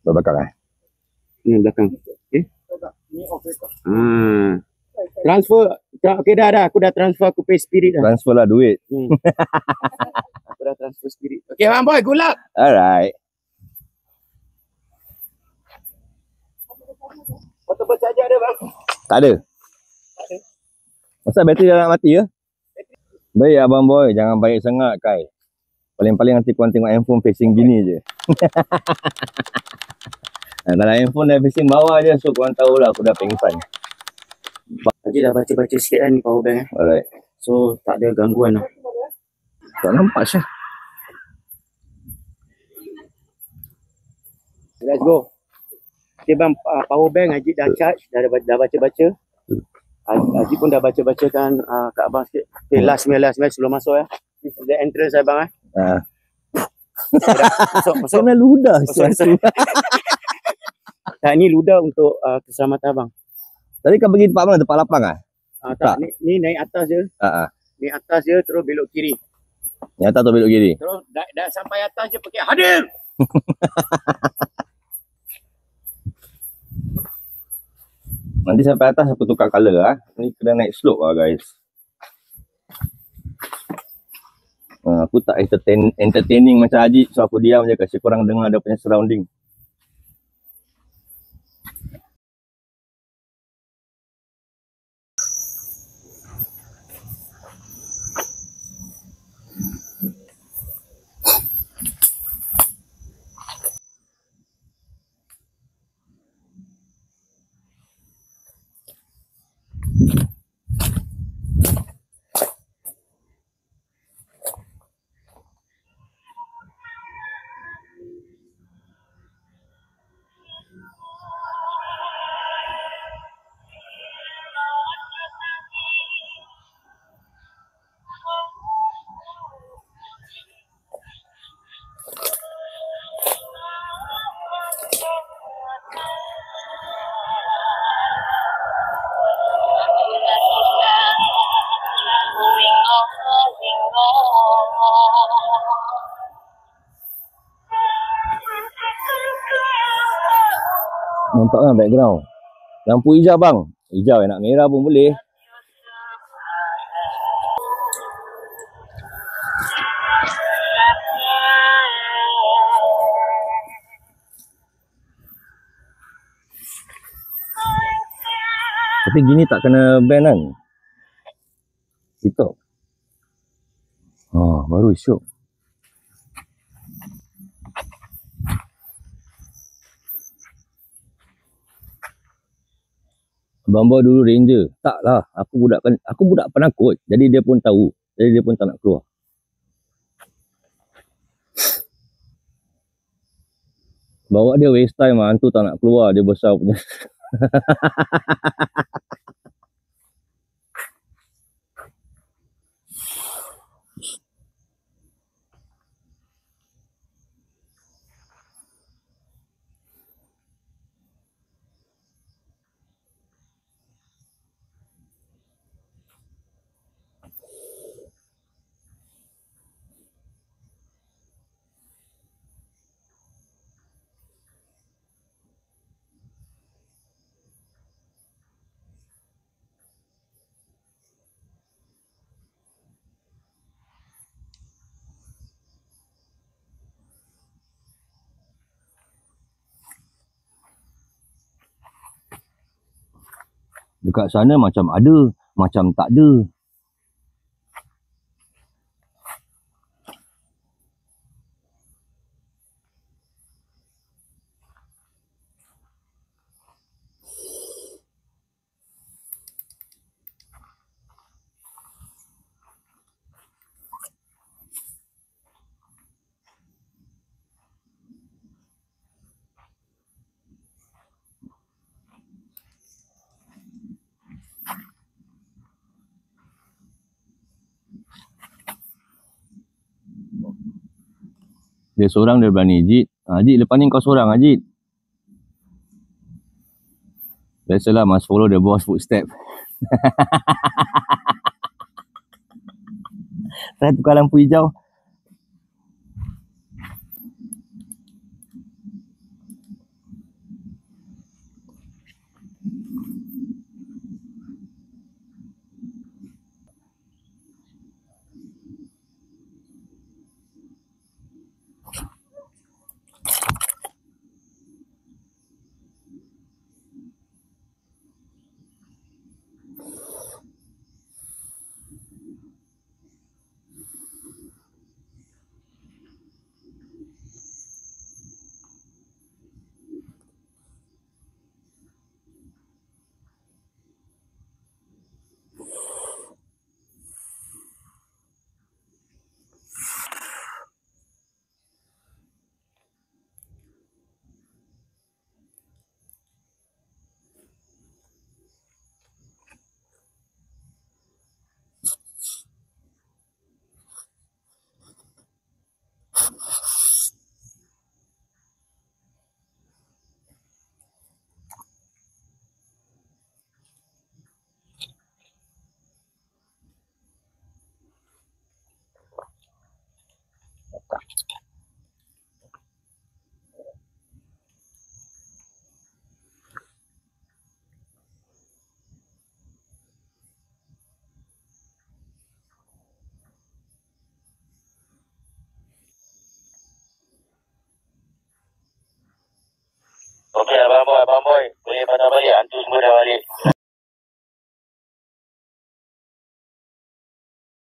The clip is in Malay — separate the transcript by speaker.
Speaker 1: Belakang
Speaker 2: Ni belakang. Okey. Transfer. Okey dah. Aku dah transfer. Aku pay spirit dah.
Speaker 1: Transfer lah duit.
Speaker 2: Aku dah transfer spirit. Okey bang boy, good luck.
Speaker 1: Alright.
Speaker 2: Portable charger ada bang?
Speaker 1: Tak ada. Masa bateri dah nak mati ya? Baik abang boy, jangan baik sangat Kai. Paling-paling nanti korang tengok handphone facing gini je. Kalau handphone dah facing bawah je, so korang tahulah aku dah pengsan.
Speaker 2: Haji dah baca-baca sikit lah ni power bank.
Speaker 1: Alright.
Speaker 2: So tak ada gangguan lah.
Speaker 1: Tak nampak Syah.
Speaker 2: Let's go. Okay bang, power bank Haji dah charge, dah baca-baca. Haji pun dah baca-bacakan kat abang sikit. Okay, last meal sebelum masuk ya. This is the entrance abang Masuk.
Speaker 1: Kena ludah
Speaker 2: Masuk. Tak, ni ludah untuk keselamatan abang.
Speaker 1: Tadi kau pergi tempat mana? Tempat lapang ah?
Speaker 2: Tak, ni naik atas je. Naik atas je terus belok kiri.
Speaker 1: Ni atas tu belok kiri.
Speaker 2: Terus dah sampai atas je pakai hadir.
Speaker 1: Nanti sampai atas aku tukar color ah. Ni kena naik slope ah guys. Aku tak entertaining macam Haji, so aku diam je kasi korang dengar dia punya surrounding. Nampak kan background? Lampu hijau bang. Hijau nak merah pun boleh. Tapi gini tak kena ban kan? Kita. Baru syok. Abang Boy dulu ranger. Taklah, aku budak penakut. Jadi dia pun tahu. Jadi dia pun tak nak keluar. Bawa dia waste time lah. Hantu tak nak keluar. Dia besar punya. Dekat sana macam ada, macam tak ada. Dia seorang dia berani. Ajit, Ajit lepas ni kau seorang Ajit. Biasalah must follow the boss footstep. Saya tukar lampu hijau.
Speaker 2: Abang boy. Boleh patah balik. Hantu semua dah balik.